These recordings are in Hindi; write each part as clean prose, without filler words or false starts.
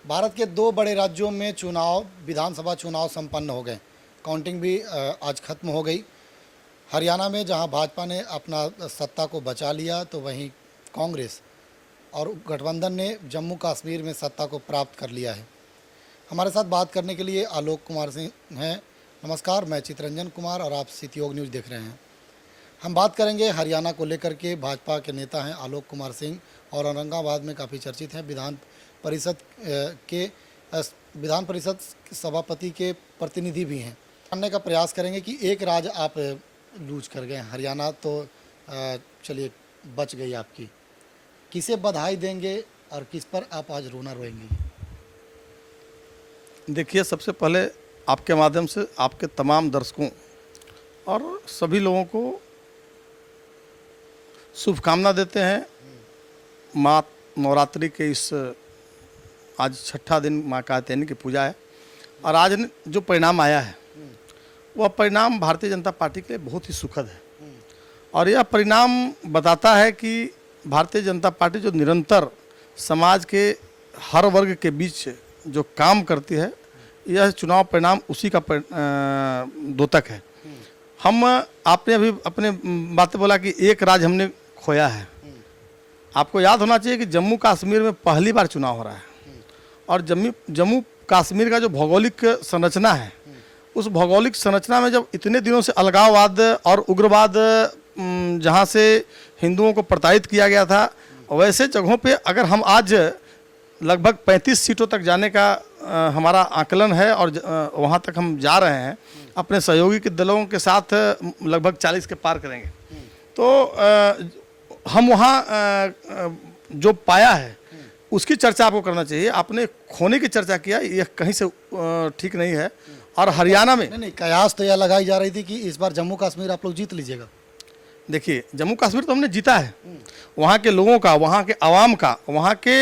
भारत के दो बड़े राज्यों में विधानसभा चुनाव संपन्न हो गए। काउंटिंग भी आज खत्म हो गई। हरियाणा में जहां भाजपा ने अपना सत्ता को बचा लिया, तो वहीं कांग्रेस और गठबंधन ने जम्मू कश्मीर में सत्ता को प्राप्त कर लिया है। हमारे साथ बात करने के लिए आलोक कुमार सिंह हैं। नमस्कार, मैं चितरंजन कुमार और आप सिटी न्यूज़ देख रहे हैं। हम बात करेंगे हरियाणा को लेकर के। भाजपा के नेता हैं आलोक कुमार सिंह और औरंगाबाद में काफ़ी चर्चित हैं। विधान परिषद सभापति के प्रतिनिधि भी हैं। जानने का प्रयास करेंगे कि एक राज्य आप लूज कर गए, हरियाणा तो चलिए बच गई आपकी। किसे बधाई देंगे और किस पर आप आज रोना रोएंगे? देखिए, सबसे पहले आपके माध्यम से आपके तमाम दर्शकों और सभी लोगों को शुभकामना देते हैं। माँ नवरात्रि के इस आज छठा दिन माँ कात्यायनी की पूजा है और आज जो परिणाम आया है वह परिणाम भारतीय जनता पार्टी के लिए बहुत ही सुखद है। और यह परिणाम बताता है कि भारतीय जनता पार्टी जो निरंतर समाज के हर वर्ग के बीच जो काम करती है, यह चुनाव परिणाम उसी का द्योतक है। आपने अभी अपने बातें बोला कि एक राज्य हमने खोया है। आपको याद होना चाहिए कि जम्मू कश्मीर में पहली बार चुनाव हो रहा है और जम्मू कश्मीर का जो भौगोलिक संरचना है, उस भौगोलिक संरचना में जब इतने दिनों से अलगाववाद और उग्रवाद जहाँ से हिंदुओं को प्रताड़ित किया गया था, वैसे जगहों पे अगर हम आज लगभग 35 सीटों तक जाने का हमारा आकलन है और वहाँ तक हम जा रहे हैं, अपने सहयोगी के दलों के साथ लगभग 40 के पार करेंगे। तो हम वहाँ जो पाया है उसकी चर्चा आपको करना चाहिए। आपने खोने की चर्चा किया, यह कहीं से ठीक नहीं है। और हरियाणा में नहीं, कयास तो यह लगाई जा रही थी कि इस बार जम्मू कश्मीर आप लोग जीत लीजिएगा। देखिए, जम्मू कश्मीर तो हमने जीता है। वहाँ के लोगों का, वहाँ के आवाम का, वहाँ के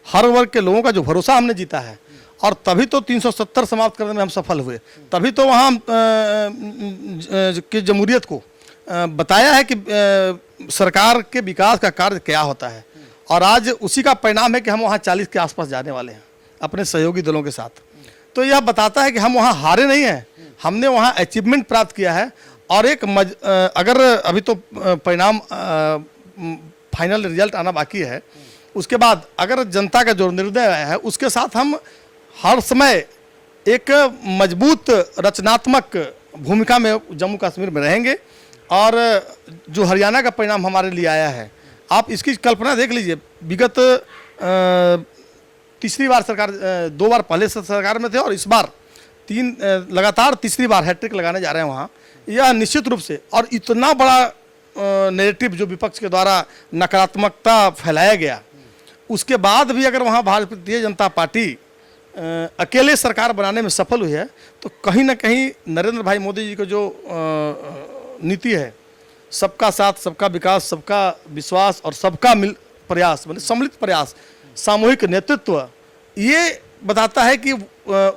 हर वर्ग के लोगों का जो भरोसा हमने जीता है, और तभी तो 370 समाप्त करने में हम सफल हुए। तभी तो वहाँ की जमहूरियत को बताया है कि सरकार के विकास का कार्य क्या होता है। और आज उसी का परिणाम है कि हम वहाँ 40 के आसपास जाने वाले हैं अपने सहयोगी दलों के साथ। तो यह बताता है कि हम वहाँ हारे नहीं हैं, हमने वहाँ अचीवमेंट प्राप्त किया है। और एक अगर अभी तो परिणाम फाइनल रिजल्ट आना बाकी है, उसके बाद अगर जनता का जो निर्णय है उसके साथ हम हर समय एक मजबूत रचनात्मक भूमिका में जम्मू कश्मीर में रहेंगे। और जो हरियाणा का परिणाम हमारे लिए आया है, आप इसकी कल्पना देख लीजिए। विगत तीसरी बार सरकार, 2 बार पहले से सरकार में थे और इस बार लगातार तीसरी बार हैट्रिक लगाने जा रहे हैं वहाँ। यह निश्चित रूप से, और इतना बड़ा नैरेटिव जो विपक्ष के द्वारा नकारात्मकता फैलाया गया, उसके बाद भी अगर वहाँ भारतीय जनता पार्टी अकेले सरकार बनाने में सफल हुई है, तो कहीं ना कहीं नरेंद्र भाई मोदी जी को जो नीति है, सबका साथ, सबका विकास, सबका विश्वास और सबका प्रयास, मतलब सम्मिलित प्रयास, सामूहिक नेतृत्व, ये बताता है कि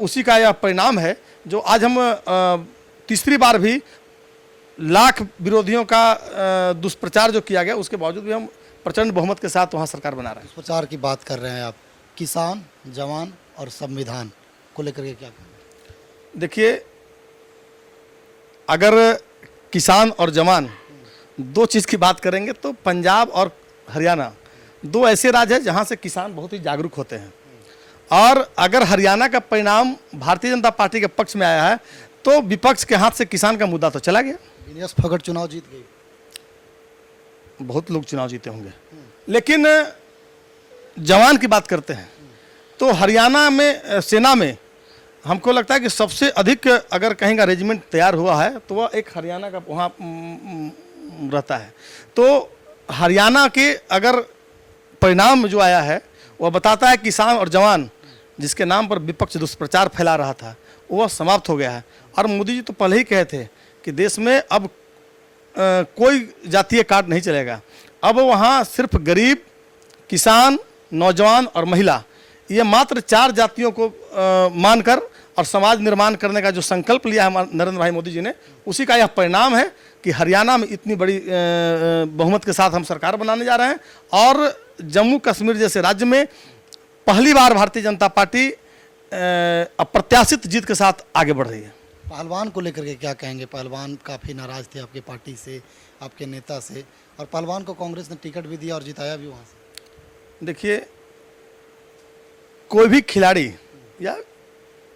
उसी का यह परिणाम है जो आज हम तीसरी बार भी लाख विरोधियों का दुष्प्रचार जो किया गया, उसके बावजूद भी हम प्रचंड बहुमत के साथ वहाँ सरकार बना रहे हैं। दुष्प्रचार की बात कर रहे हैं आप, किसान, जवान और संविधान को लेकर के क्या कहेंगे? देखिए, अगर किसान और जवान दो चीज़ की बात करेंगे तो पंजाब और हरियाणा 2 ऐसे राज्य हैं जहाँ से किसान बहुत ही जागरूक होते हैं। और अगर हरियाणा का परिणाम भारतीय जनता पार्टी के पक्ष में आया है, तो विपक्ष के हाथ से किसान का मुद्दा तो चला गया। विनेश फोगाट चुनाव जीत गई। बहुत लोग चुनाव जीते होंगे, लेकिन जवान की बात करते हैं तो हरियाणा में सेना में हमको लगता है कि सबसे अधिक अगर कहीं का रेजिमेंट तैयार हुआ है तो वह एक हरियाणा का वहाँ रहता है। तो हरियाणा के अगर परिणाम जो आया है वह बताता है किसान और जवान जिसके नाम पर विपक्ष दुष्प्रचार फैला रहा था, वह समाप्त हो गया है। और मोदी जी तो पहले ही कहे थे कि देश में अब कोई जातीय कार्ड नहीं चलेगा। अब वहाँ सिर्फ गरीब, किसान, नौजवान और महिला, ये मात्र 4 जातियों को मानकर और समाज निर्माण करने का जो संकल्प लिया है नरेंद्र भाई मोदी जी ने, उसी का यह परिणाम है कि हरियाणा में इतनी बड़ी बहुमत के साथ हम सरकार बनाने जा रहे हैं। और जम्मू कश्मीर जैसे राज्य में पहली बार भारतीय जनता पार्टी अप्रत्याशित जीत के साथ आगे बढ़ रही है। पहलवान को लेकर के क्या कहेंगे? पहलवान काफ़ी नाराज थे आपके पार्टी से, आपके नेता से, और पहलवान को कांग्रेस ने टिकट भी दिया और जिताया भी वहाँ से। देखिए, कोई भी खिलाड़ी या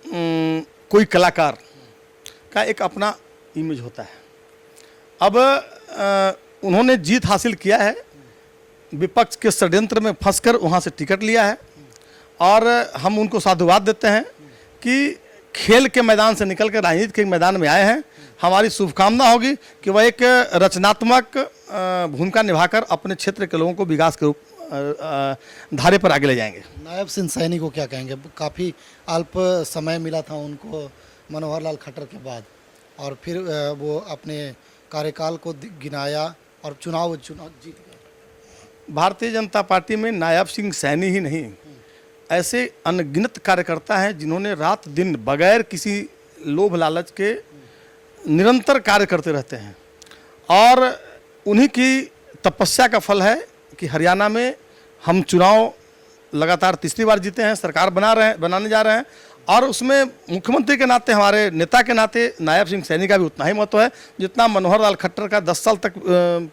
कोई कलाकार का एक अपना इमेज होता है। अब उन्होंने जीत हासिल किया है, विपक्ष के षड्यंत्र में फंसकर वहाँ से टिकट लिया है, और हम उनको साधुवाद देते हैं कि खेल के मैदान से निकलकर राजनीति के मैदान में आए हैं। हमारी शुभकामना होगी कि वह एक रचनात्मक भूमिका निभाकर अपने क्षेत्र के लोगों को विकास के धारे पर आगे ले जाएंगे। नायब सिंह सैनी को क्या कहेंगे? काफ़ी अल्प समय मिला था उनको मनोहर लाल खट्टर के बाद, और फिर वो अपने कार्यकाल को गिनाया और चुनाव जीत गए। भारतीय जनता पार्टी में नायब सिंह सैनी ही नहीं, ऐसे अनगिनत कार्यकर्ता हैं जिन्होंने रात दिन बगैर किसी लोभ लालच के निरंतर कार्य करते रहते हैं, और उन्हीं की तपस्या का फल है कि हरियाणा में हम चुनाव लगातार तीसरी बार जीते हैं, सरकार बनाने जा रहे हैं, और उसमें मुख्यमंत्री के नाते, हमारे नेता के नाते नायब सिंह सैनी का भी उतना ही महत्व है जितना मनोहर लाल खट्टर का 10 साल तक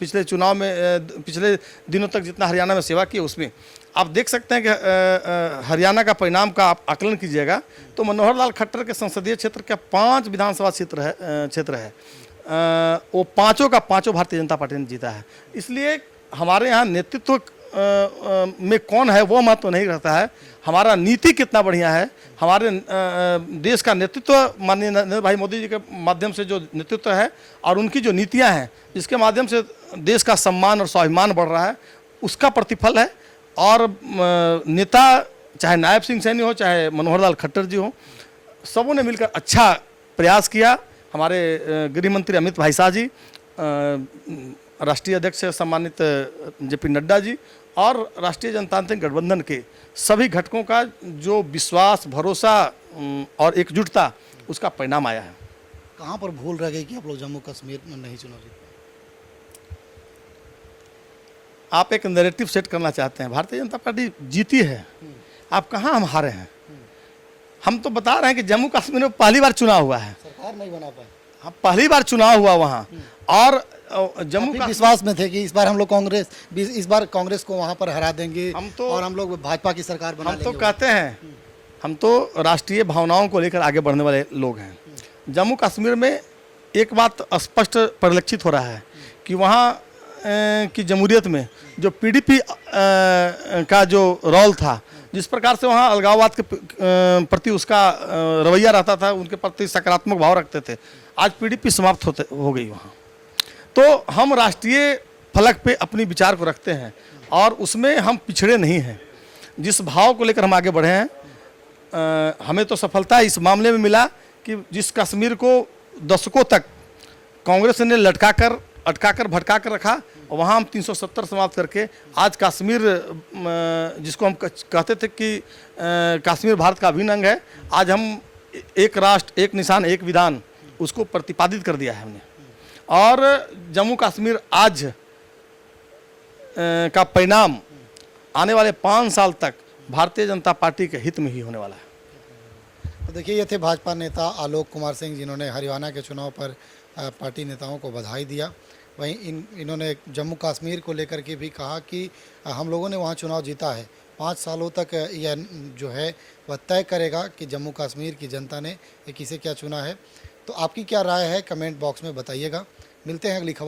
पिछले चुनाव में, पिछले दिनों तक जितना हरियाणा में सेवा की उसमें। आप देख सकते हैं कि हरियाणा का परिणाम का आप आकलन कीजिएगा तो मनोहर लाल खट्टर के संसदीय क्षेत्र का 5 विधानसभा क्षेत्र है, वो पाँचों का पाँचों भारतीय जनता पार्टी ने जीता है। इसलिए हमारे यहाँ नेतृत्व में कौन है वो महत्व नहीं रहता है, हमारा नीति कितना बढ़िया है, हमारे देश का नेतृत्व माननीय नरेंद्र भाई मोदी जी के माध्यम से जो नेतृत्व है और उनकी जो नीतियां हैं जिसके माध्यम से देश का सम्मान और स्वाभिमान बढ़ रहा है, उसका प्रतिफल है। और नेता चाहे नायब सिंह सैनी हो, चाहे मनोहर लाल खट्टर जी हो, सबों ने मिलकर अच्छा प्रयास किया। हमारे गृह मंत्री अमित भाई शाह जी, राष्ट्रीय अध्यक्ष सम्मानित जेपी नड्डा जी, और राष्ट्रीय जनतांत्रिक गठबंधन के सभी घटकों का जो विश्वास, भरोसा और एकजुटता, उसका परिणाम आया है। कहाँ पर भूल रह गई कि आप लोग जम्मू कश्मीर में नहीं चुनाव जीते? आप एक नैरेटिव सेट करना चाहते हैं, भारतीय जनता पार्टी जीती है, आप कहाँ हम हारे हैं? हम तो बता रहे हैं कि जम्मू कश्मीर में पहली बार चुनाव हुआ है, सरकार नहीं बना पाए। हाँ, पहली बार चुनाव हुआ वहाँ, और जम्मू का विश्वास में थे कि इस बार हम लोग कांग्रेस को वहाँ पर हरा देंगे, और हम लोग भाजपा की सरकार बना लेंगे। हम तो कहते हैं, हम तो राष्ट्रीय भावनाओं को लेकर आगे बढ़ने वाले लोग हैं। जम्मू कश्मीर में एक बात स्पष्ट परिलक्षित हो रहा है कि वहाँ की जमहूरियत में जो पीडीपी का जो रोल था, जिस प्रकार से वहाँ अलगाववाद के प्रति उसका रवैया रहता था, उनके प्रति सकारात्मक भाव रखते थे, आज पीडीपी समाप्त हो गई वहाँ। तो हम राष्ट्रीय फलक पे अपनी विचार को रखते हैं और उसमें हम पिछड़े नहीं हैं। जिस भाव को लेकर हम आगे बढ़े हैं, हमें तो सफलता इस मामले में मिला कि जिस कश्मीर को दशकों तक कांग्रेस ने लटकाकर, अटकाकर, भटकाकर रखा, और वहाँ हम 370 समाप्त करके आज कश्मीर, जिसको हम कहते थे कि कश्मीर भारत का अभिन्न अंग है, आज हम एक राष्ट्र, एक निशान, एक विधान, उसको प्रतिपादित कर दिया है हमने। और जम्मू कश्मीर आज का परिणाम आने वाले 5 साल तक भारतीय जनता पार्टी के हित में ही होने वाला है। तो देखिए, ये थे भाजपा नेता आलोक कुमार सिंह, जिन्होंने हरियाणा के चुनाव पर पार्टी नेताओं को बधाई दिया। वहीं इन्होंने जम्मू कश्मीर को लेकर के भी कहा कि हम लोगों ने वहाँ चुनाव जीता है, 5 सालों तक यह जो है वह तय करेगा कि जम्मू कश्मीर की जनता ने किसे क्या चुना है। तो आपकी क्या राय है, कमेंट बॉक्स में बताइएगा। मिलते हैं अगली खबर।